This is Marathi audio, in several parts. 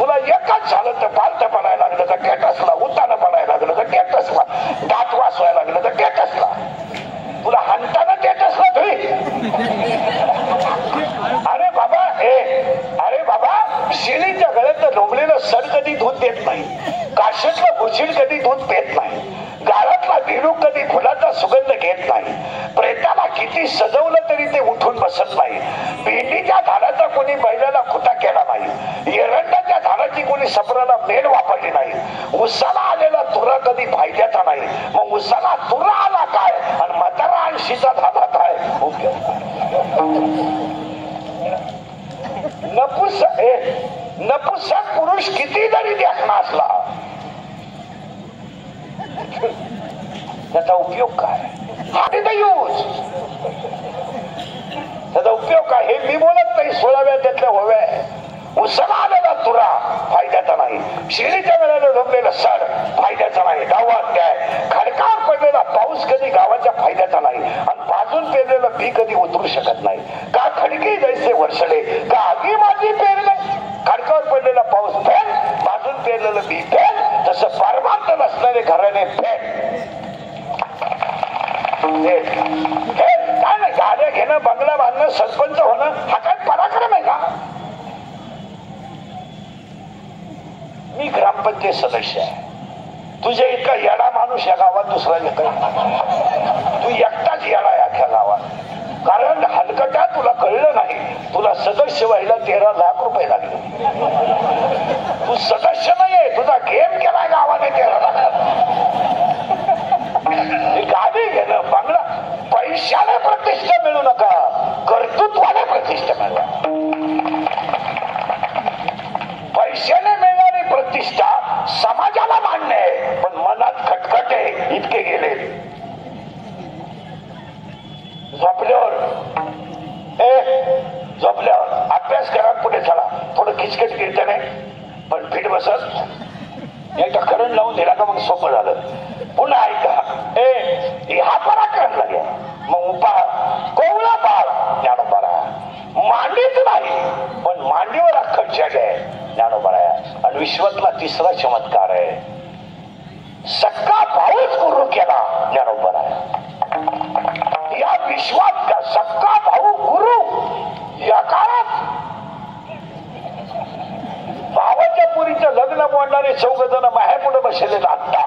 तुला एकच झालं तर पालथं पडायला लागलं तर टेटसला, उतानं पडायला लागलं तर टेटसला, दात वासवायला लागलं तर टेटसला, तुला हंताना टेटसला तरी. अरे बाबा शिळीच्या गळ्यात लोंबलेलं सर कधी दूध देत नाही, काशीतलं भुशील कधी दूध पेत नाही, गाळातला बेडूक कधी फुलाचा सुगंध घेत नाही, प्रेताला किती सजवलं तरी ते उठून बसत नाही, भेंडीच्या झाडाचा कोणी बैलाला खुटा केला नाही, एरंडाच्या झाडाची कोणी सपराला मेल वापरली नाही, उसाला आलेला तुरा कधी फायद्याचा नाही. मग उसाला तुरा आला काय आणि म्हातारा 80चा झाला काय? नपुसक पुरुष किती जरी देखणा असला त्याचा उपयोग काय? त्याचा उपयोग काय हे मी बोलत नाही. 16व्या त्यातल्या होव्या. उसाला आलेला तुरा फायद्याचा नाही, शिडीच्या वेळेला लोंबलेलं सड फायद्याचा नाही, गावात काय खडकावर पडलेला पाऊस कधी गावाच्या फायद्याचा नाही, आणि बाजून पेरलेलं बी कधी उतरू शकत नाही. का खडकी जैसे वर्षले, का आगी माझी पेरले, खडकावर पडलेला पाऊस फेल, बाजून पेरलेलं बी फेल, तसं परमार्थ नसणारे घराने फेल. काय नाही गाड्या घेणं, बंगला बांधणं, सरपंच होणं हा काय पराक्रम आहे का? मी ग्रामपंचायत सदस्य आहे. तुझ्या इतका येडा माणूस या गावात दुसरा एक, तू एकटाच येडा आहे अख्या गावात. कारण हलकटा तुला कळलं नाही, तुला सदस्य व्हायला 13 लाख रुपये लागले. तू सदस्य नाहीये, तुझा गेम केलाय गावाने 13 लाखात. गाडी घेणं, बंगला, पैशाला प्रतिष्ठा मिळू नका, कर्तृत्वाने प्रतिष्ठा मिळवा. पैशाने मिळणारी प्रतिष्ठा समाजाला मान्य आहे, पण मनात खटखट आहे इतके गेले. झोपल्यावर अभ्यास करा, पुढे चला, थोडं किचकिच गिरतं नाही पण फिट बसत. एकदा करंट लावून दिला का मग सोपं झालं. पुन्हा ऐका, हा पराक्रम लागेल. मग उपा कोवळा बाळ ज्ञानोबारा, मांडीच नाही पण मांडीवर अख्खं जग आहे ज्ञानोबारा. आणि विश्वातला 3रा चमत्कार आहे, सक्का भाऊच गुरु केला ज्ञानोबारा. या विश्वात का सक्का भाऊ गुरु या काळात भावाच्या पुरीचं लग्न मोडणारे 14 जण माहे पुढे बसलेले आता.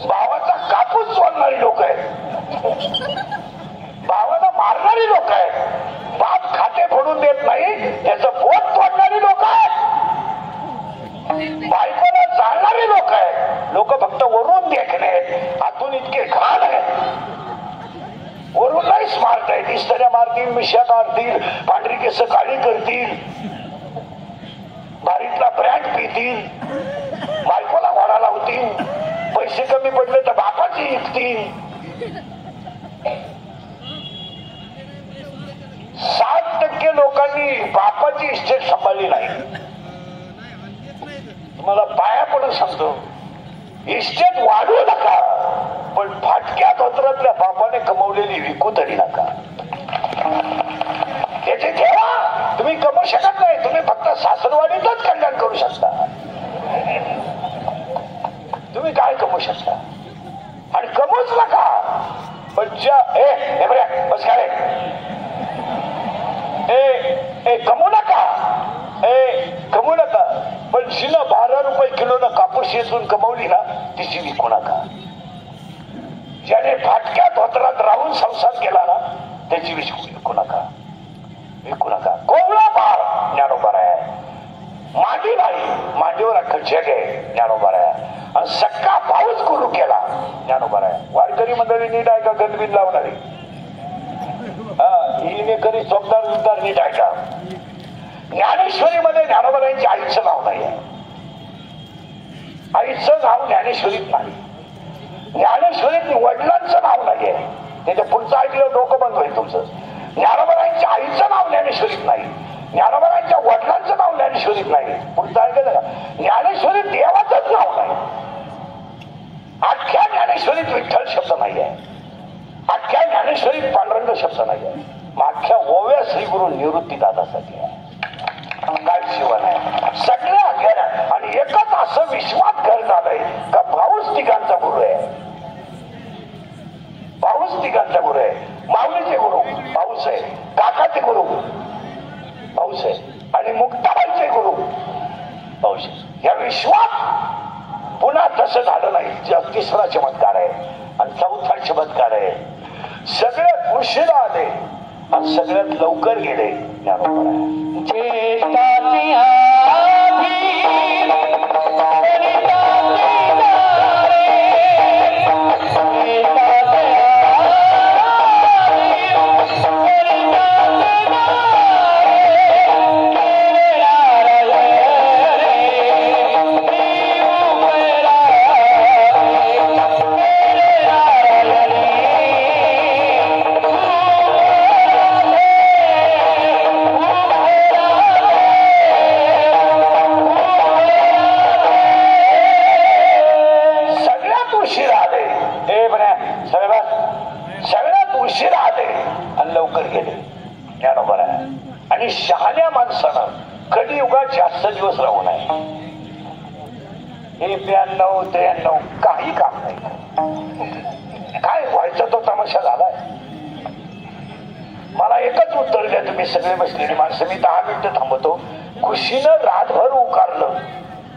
भावाचा कापूस सोडणारी लोक आहेत, भावाला मारणारी लोक आहेत, बाप खाते फोडून देत नाही याचं बोट तोडणारी लोक आहेत, बायकोला जाळणारी लोक आहेत. लोक फक्त वरून देखणे आहेत, आतून इतके घाण आहेत. वरून नाही स्मार्ट आहेत, इस्त्र्या मारतील, मिश्या काढतील, पांढरी केस काळी करतील, बारीतला ब्रँड पितील, बायकोला घोडा लावतील, पैसे कमी पडले तर बापाची विकतील. 60% लोकांनी बापाची इस्टेट सांभाळली नाही. तुम्हाला पाया पडून सांगतो, इस्टेट वाढवू नका, पण फाटक्या धोत्रातल्या बापाने कमवलेली विकू तरी नका. त्याचे ठेवा, तुम्ही कमवू शकत नाही, तुम्ही फक्त सासरवाडीतच कल्याण करू शकता. तुम्ही काय कमवू शकता आणि कमवूच नका. पण बस काय कमवू नका, कमवू नका, पण जिनं 12 रुपये किलोनं कापूस येथून कमवली ना तिची विकू नका. ज्याने फाटक्या धोत्रात राहून संसार केला ना त्याची विकू नका, विकू नका. कोवळा बाळ ज्ञानोबारा आहे, मांडी नाही, मांडीवर अख्खं जग आहे ज्ञानोबारा आहे. आणि सक्का भाऊच गुरु केला ज्ञानोबारा आहे. वारकरी मंडळी नीट आहे का? गणबिन लावणारी हिने करी चोपदार नीट आहे का? ज्ञानेश्वरी मध्ये ज्ञानोबारांची आईचं नाव नाही आहे, आईचं नाव ज्ञानेश्वरीत नाही, ज्ञानेश्वरीत वडिलांचं नाव नाही आहे. त्याच्या पुढचं ऐकलं डोकं बंद होईल तुमचं. ज्ञानोबारांच्या आईचं नाव ज्ञानेश्वरीत नाही, ज्ञानोबारांच्या वडिलांचं नाव ज्ञानेश्वरीत नाही. पुढचं ऐकलं का? ज्ञानेश्वरीत देवाचंच नाव नाही. अख्ख्या ज्ञानेश्वरीत विठ्ठल शब्द नाही आहे, अख्ख्या ज्ञानेश्वरीत पांडुरंग शब्द नाही आहे. अख्ख्या ओव्या श्री गुरु निवृत्ती दादासाठी आहे. शिवण आहे सगळ्या घरात. आणि एकच असं विश्वास घर झालंय का भाऊच तिघांचा गुरु आहे. भाऊच तिघांचा गुरु आहे. माऊलीचे गुरु भाऊच आहे, काकाचे गुरु भाऊच आहे आणि मुक्ताबाईचे गुरु भाऊच आहे. या विश्वात पुन्हा तसं झालं नाही. तिसरा चमत्कार आहे आणि चौथा चमत्कार आहे. सगळ्यात उशिरा आले आणि सगळ्यात लवकर गेले ज्ञानोबा आहे. सगळ्यात उशीर आले आणि लवकर गेले ज्ञानोबा आहे. आणि शहाण्या माणसानं कधी युगात जास्त दिवस राहू नये. हे 92 93 काही काम नाही. काय व्हायचं तो तमाशा झालाय. मला एकच उत्तर द्या तुम्ही सगळे बसलेली माणसं. मी 10 मिनिटं थांबवतो. खुशीनं रातभर उकारलं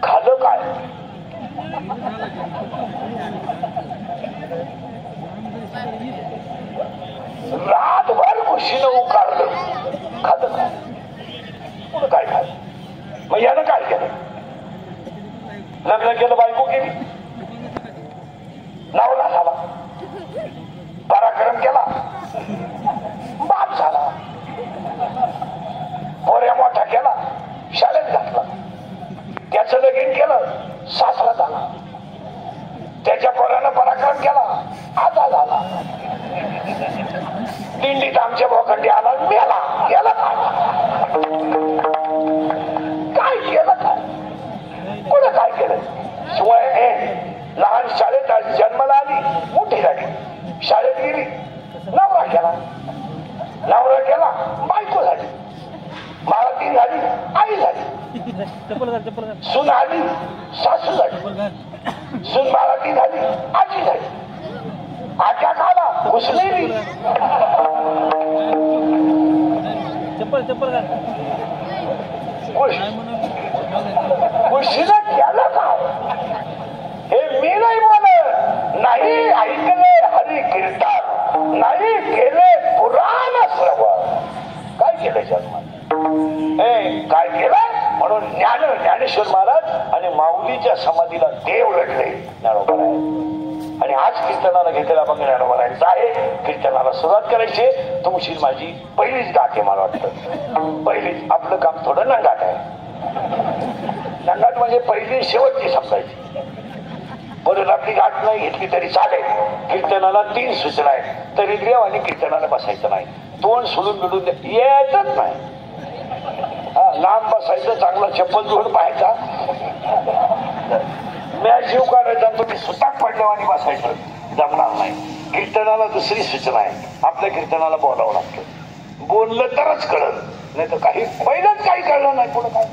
खालं काय. रातभर खुशीनं उकारलं खातं काय. पुढं काय खाल्लं. मग यानं काय केलं. लग्न केलं, बायको केली, नवरा झाला, पराक्रम केला, बाप झाला, पोऱ्या मोठा केला, शाळेत घातला, त्याचं लगीन केलं, सासरा झाला, त्याच्या पोरानं पराक्रम केला, आजा झाला, दिंडीत आमच्या भोखंडी आला, मेला. गेला काय केलं. काय कुठं काय केलं. शिवाय लहान शाळेत जन्माला आली, मोठी झाली, शाळेत गेली, नवरा केला, नवरा केला, बायको झाली, मालकीन झाली, आई झाली, सून आली, सासू झाली, सून मालकीन झाली, आजी झाली, आज्या खाला, घुसलेली. खुशीनं केलं काय. हे मी नाही बोलत. नाही ऐकले हरी कीर्तन, नाही केले पुराण श्रवण. काय केलं जन्मात. काय केलं म्हणून ज्ञानेश्वर महाराज आणि माऊलीच्या समाधीला देव लढले ज्ञानोबा आहे. आणि आज कीर्तनाला घेतलेला मग ज्ञानोबा राहायचा आहे. कीर्तनाला सुरुवात करायची. तुमची माझी पहिलीच गाठ आहे. मला वाटतं पहिलीच. आपलं काम थोडं नंगाट आहे. नंगाट म्हणजे पहिली शेवटची समजायची. बरोबर आपली गाठ नाही घेतली तरी चालेल. कीर्तनाला 3 सूचना आहेत. तरी देव आणि कीर्तनाला बसायचं नाही. तोंड सोडून मिळून येतच नाही. लांब बसायचं, चांगला चप्पल जोडून पाहायचा, म्या जीव काढायचा, तुम्ही सुताक पडल्यावर आणि बसायचं. जमणार नाही. कीर्तनाला दुसरी सूचना आहे. आपल्या कीर्तनाला बोलावं लागतं. बोललं तरच कळलं, नाही तर काही पहिलंच काही कळलं नाही पुढे काय.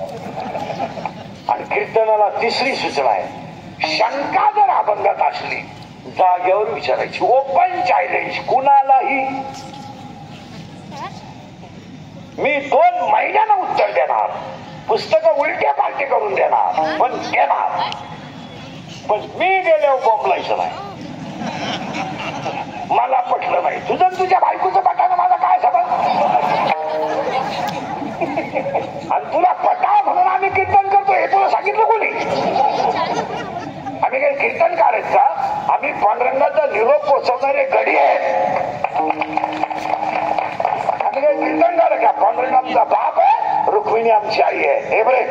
आणि कीर्तनाला तिसरी सूचना आहे. शंका जर अभंगात असली जागेवर विचारायची. ओपन चॅलेंज कुणालाही. मी 2 महिन्यानं उत्तर देणार. पुस्तकं उलट्या पालटे करून देणार, पण देणार. पण मी गेल्यावर बोंबलायचं नाही. मला पटलं नाही. तुझं तुझ्या बायकोचं पटानं माझा काय संबंध. आणि तुला पटा म्हणून आम्ही कीर्तन करतो हे तुला सांगितलं कोणी. आम्ही काही कीर्तनकार आहेत का. आम्ही पांडुरंगाचा निरोप पोचवणारे गडी आहेत. आम्ही काही कीर्तनकार आहे का. पांडुरंगाचा बाप आहे, रुक्मिणी आमची आई आहे. हे बरे,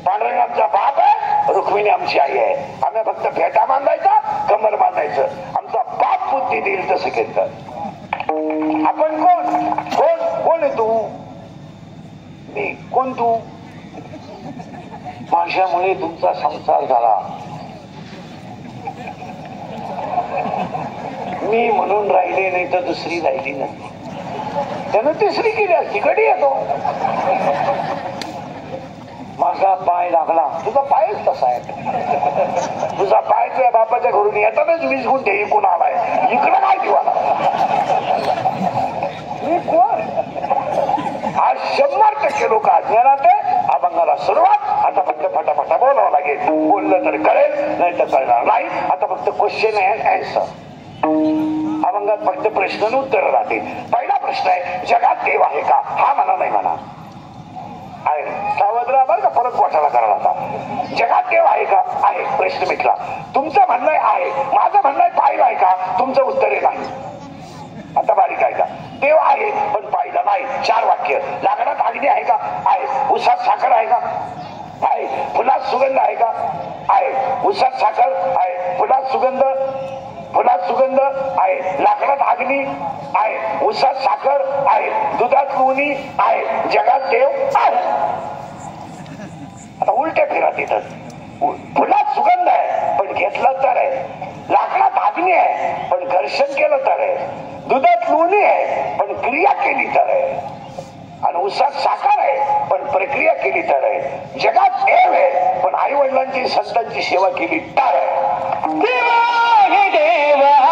पांडुरंगाचा बाप आहे, रुक्मिणी आमची आई आहे. आम्ही फक्त फेटा बांधायचा, कमर बांधायचं. आमचा बाप बुद्धी देईल तसं कीर्तन. आपण कोण कोण कोण आहे तू. मी कोण तू. माझ्यामुळे तुमचा संसार झाला. मी म्हणून राहिले नाही तर दुसरी राहिली नाही. त्यानं तिसरी केली असती. गडी येतो. पाय लागला. तुझा पायच तसा आहे. तुझा पाय तुझ्या बापाच्या घरून येतातच 20 गुंठे इकून आलाय. इकडं काय दिवाला मी कोण? आज 100% लोक अज्ञानात आहे. अभंगाला सुरुवात. आता फक्त फटाफटा बोलावं लागेल. बोललं तर कळेल, नाही तर कळणार नाही. आता फक्त क्वेश्चन अँड आन्सर. अभंगात फक्त प्रश्न उत्तर राहते. पहिला प्रश्न आहे, जगात देव आहे का? हा म्हणा नाही म्हणा. आहे. सावध राहा बरं का, परत गोठाला करायला. आता जगात देव आहे का? आहे. प्रश्न मिटला. तुमचं म्हणणं आहे. माझं म्हणणं पाहिलं आहे का? तुमचं उत्तर आहे नाही. आता बारीक आहे का? देव आहे पण पाहिला नाही. 4 वाक्य. लाकडात अग्नी आहे का? आहे. उसात साखर आहे का? आहे. फुलात सुगंध आहे का? आहे. उसात साखर आहे. फुलात सुगंध आहे. लाकडात अग्नी आहे. उसात साखर आहे. दुधात लोणी आहे. जगात देव आहे. आता उलटे फिरा तिथं. फुलात सुगंध आहे पण घेतलं तर आहे. लाकडात अग्नी आहे पण घर्षण केलं तर आहे. दुधात लोणी आहे पण क्रिया केली तर आहे. आणि उसात साखर आहे पण प्रक्रिया केली तर आहे. जगात देव आहे पण आई वडिलांची संतांची सेवा केली तर आहे. देव आहे, देव आहे.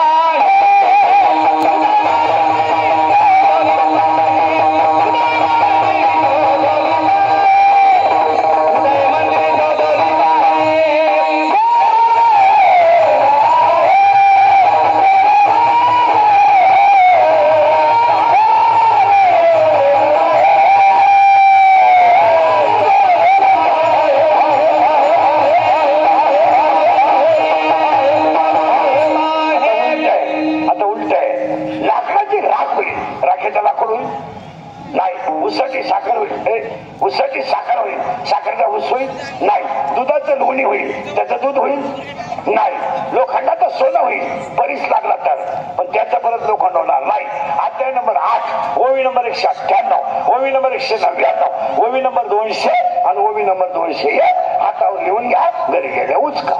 ओवी नंबर 200 आणि ओवी नंबर 201 हातावर लिहून घ्या. घरी गेल्या उचका.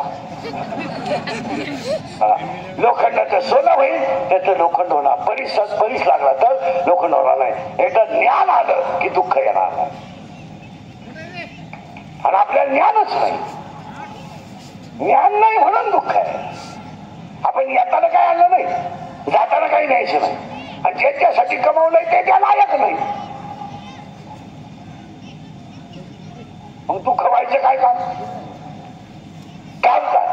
लोखंडाचं सोनं होईल त्याचं लोखंड होणार. परीस लागला तर लोखंड होणार नाही. एकदा ज्ञान आलं की दुःख येणार नाही. आणि आपल्याला ज्ञानच नाही. ज्ञान नाही म्हणून दुःख आहे. आपण येताना काय आणलं नाही, जाताना काही न्यायचं नाही. आणि ज्याच्यासाठी कमावलंय ते त्या लायक नाही. मग दुःख व्हायचं काय काम? काम काय?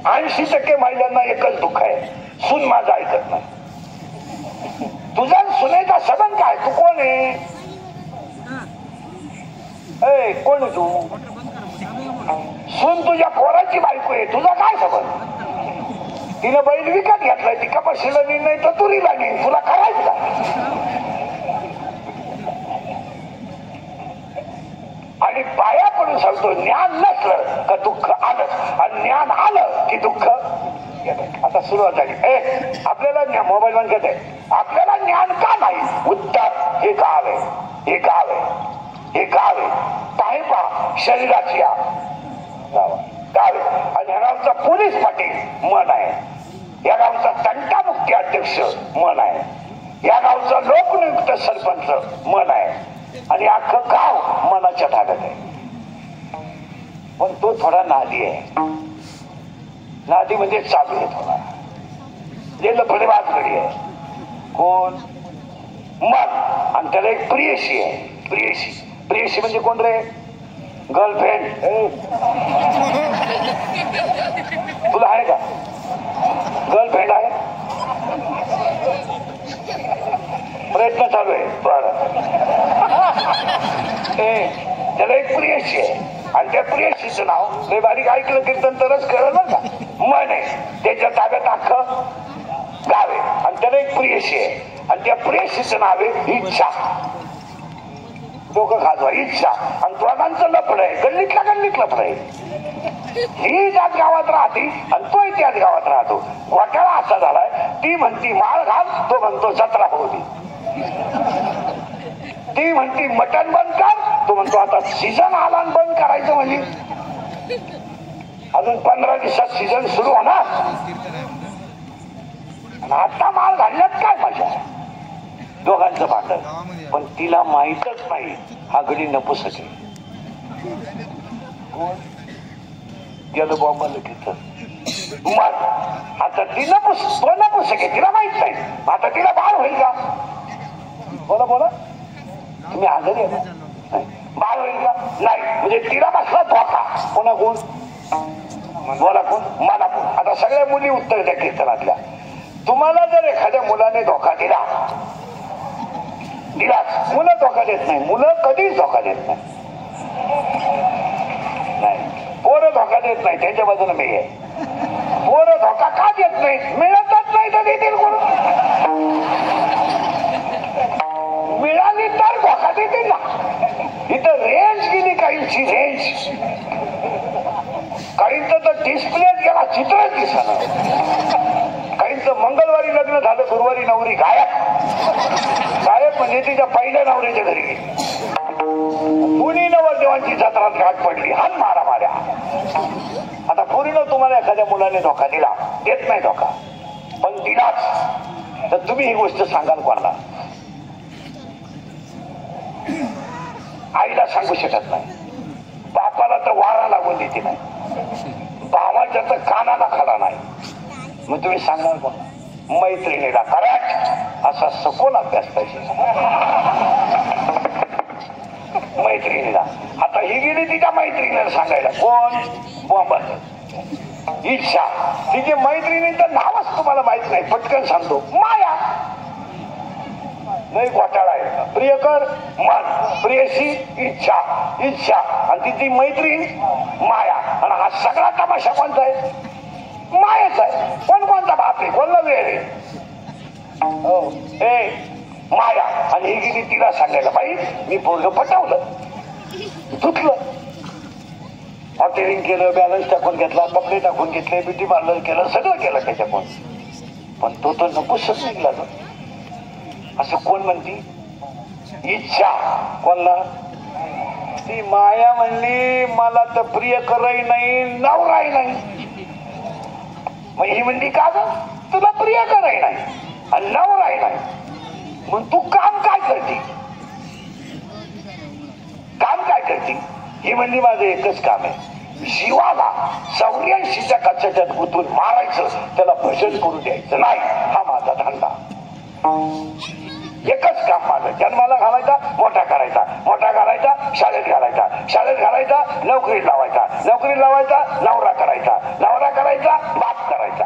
80% महिलांना एकच दुःख आहे, सून माझं ऐकत नाही. तुझा सुनेचा संबंध काय? तू कोण आहे? कोण आहे तू? सून तुझ्या पोराची बायको आहे. तुझा काय संबंध? तिने बैल विकत घेतलाय. ती कपाशीला नाही तर तुरीला नाही. तुला करायचं का? आणि पाया पडून सांगतो, ज्ञान नसलं का दुःख आलं, आणि ज्ञान आलं की दुःख येतं. आता सुरुवात झाली. आपल्याला मोबाईल बंद करते. आपल्याला ज्ञान का नाही? उत्तर, हे गाव आहे, हे गाव आहे, हे गाव आहे. पाय पहा शरीराची गाव आहे. आणि ह्या गावचा पोलीस पाटील मन आहे. या गावचा तंटा मुक्ती अध्यक्ष मन आहे. या गावचा लोकनियुक्त सरपंच मन आहे. आणि अख्खं गाव मनाच्या ताब्यात आहे. पण तो थोडा नादी आहे. नादी म्हणजे चालू आहे थोडा. जे लफडेबाज गडी आहे. कोण? मन. आणि त्याला एक प्रियशी आहे. प्रियशी म्हणजे कोण रे? गर्लफ्रेंड. तुला आहे का गर्लफ्रेंड? आहे. प्रयत्न चालू आहे. बरं. त्याला एक प्रियशी आहे. आणि त्या प्रियशीचं नाव लय बारीक ऐकलं कीर्तन तरच कळलं बरं का. मन आहे. त्याच्या ताब्यात अख्खं गाव आहे. आणि त्याला एक प्रियशी आहे. आणि त्या प्रियशीचं नाव आहे इच्छा. डोकं खाजवा. इच्छा. आणि दोघांचं लफड आहे. गल्लीतला लफड आहे. ही त्याच गावात राहते आणि तोही त्याच गावात राहतो. घोटाळा असा झालाय, ती म्हणती माळ घाल, तो म्हणतो जत्रा होती. ती म्हणती मटण बंद कर, तो म्हणतो आता सीझन आला आणि बंद करायचं. म्हणजे अजून 15 दिवसात सीझन सुरू होणार. आता माळ घालण्यात काय मजा? दोघांचं भांडण. पण तिला माहीतच नाही हा गडी नपुसक आहे. गेलो बॉम्बा लगेच. मग आता तिला पुस्तक आहे, तिला माहित नाही. आता तिला बाळ होईल का? बोला बोला, तुम्ही आजारी आहे ना? बाळ होईल का? नाही. म्हणजे तिला बसला धोका. कोणा कोण? बोला कोण? मला कोण? आता सगळ्या मुली उत्तर द्या कीर्तनातल्या. तुम्हाला जर एखाद्या मुलाने धोका दिलाच, मुलं धोका देत नाही. मुलं कधीच धोका देत नाही. पोरं धोका देत नाही, त्यांच्या बाजूने मी आहे. पोरं धोका का देत नाही? मिळतच नाही तर देतील कोण? मिळाली तर धोका देतील ना. इथं रेंज गेली, काहींची रेंज. काहींचं तर डिस्प्लेच गेला, चित्रच दिसणार. काहींचं मंगळवारी लग्न झालं, गुरुवारी नवरी गायब. गायब म्हणजे तिच्या पहिल्या नवरीच्या घरी गेली. कुणी नवरदेवांची जत्रात घाट पडली, हात मारा माऱ्या. आता पूर्ण तुम्हाला एखाद्या मुलाने धोका दिला, देत नाही धोका, पण दिलाच, तर तुम्ही ही गोष्ट सांगाल कोणाला? आईला सांगू शकत नाही, बापाला तर वारा लागून देते नाही, भावाच्या तर कानाला खडा नाही. मग तुम्ही सांगणार कोण? मैत्रिणीला. करेक्ट. असा सखोल अभ्यास पाहिजे मैत्रिणीला. आता ही गेली तिच्या मैत्रिणीला सांगायला. कोण? बॉम्बर. इच्छा. तिचे मैत्रिणीचं नावच तुम्हाला माहित नाही, पटकन सांगतो. माया. नाही घोटाळा आहे. प्रियकर मन, प्रियशी इच्छा, इच्छा, आणि तिची मैत्रीण माया. आणि हा सगळा तमाशा कोणता आहे? मायाच आहे. कोण कोणता बाप आहे, कोणला वेळ आहे? हो, माया. आणि ही गेली तिला सांगायला, बाई मी पोरग पटवलं, धुतलं, हॉटेलिंग केलं, बॅलन्स टाकून घेतला, कपडे टाकून घेतले, ब्युटी पार्लर केलं, सगळं केलं त्याच्याकडून, पण तो तर नकोच निघला. असं कोण म्हणती? इच्छा. कोणला? ती माया म्हणली मला तर प्रिय करही नाही, नवराही नाही. मग ही म्हणली का ग? तुला प्रिय करही नाही आणि नवराही नाही, मग तू काम काय करते? काम काय करते? ही म्हणली माझं एकच काम आहे, जीवाला 84च्या कचाट्यात गुंतून मारायचं, त्याला भजन करू द्यायचं नाही. हा माझा धंदा. एकच काम माझं. जन्माला घालायचा, मोठा करायचा, मोठा घालायचा, शाळेत घालायचा, शाळेत घालायचा, नोकरी लावायचा, नोकरी लावायचा, नवरा करायचा, नवरा करायचा, बाप करायचा.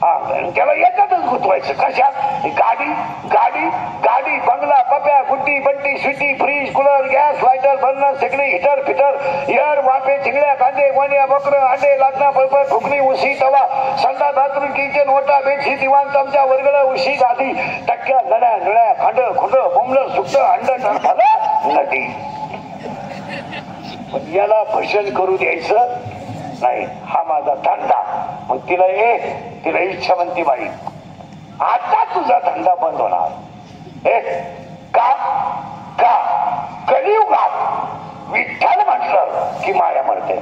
हा, त्याला याच्यातच गुंतवायचं. कशात? गाडी गाडी गाडी, बंगला, Pappya, Guddi, Bunty, Sweety, fridge, cooler, gas, lighter, burner, शेगडी, हिटर, फिटर, एअर, वाफे, चिंगड्या, कांदे, गोण्या, बकरं, अंडे, लाटणं, पळपळ, फुकणी, उशी, तवा, संडा, बाथरूम, किचन, ओटा, बेडशीट, दिवाण, चमचा, वर्गळ, उशी, गादी, टक्क्या, नड्या, नळ्या, खांड, खुंड, बोंबलं, सुकट, अंड, टरफालं, नदी. पण याला भजन करू द्यायचं नाही. हा माझा धंदा. मग तिला तिला इच्छा म्हणती, बाई आता तुझा धंदा बंद होणार. का? का? कलियुगात विठ्ठल म्हटलं की माया मरते.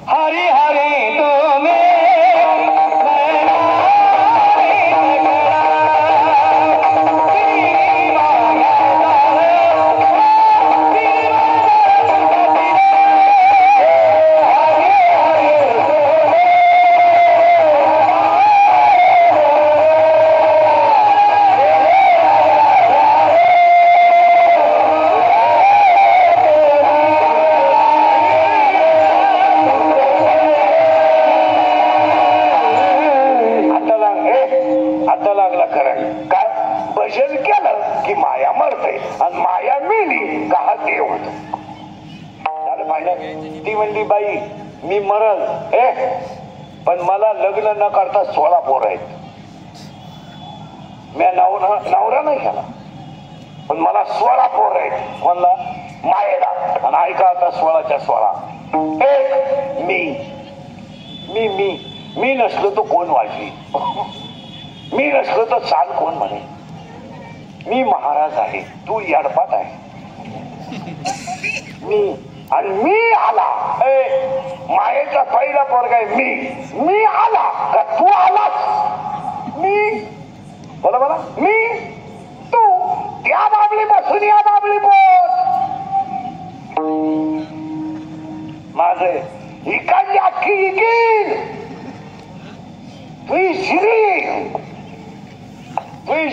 हरी हरी तुम्ही मी मरल पण मला लग्न न करता 16 पोरं आहेत. मी नवरा नाही केला, पण मला 16 पोरं आहेत. म्हणला मायेला. आणि ऐका आता 16च्या 16. मी मी मी मी नसलो तो कोण वाजवी, मी नसलो तर चाल कोण म्हणे. मी महाराज आहे, तू याडपात आहे. मी आणि मी आला. मायेचा पहिला पोरगा आहे मी आला का तू आलास? मी बोला बोला, मी तू त्या बाबली पासून या बाबली पोच. माझं इकडली अख्खी इकील तुझी शिरी तुझी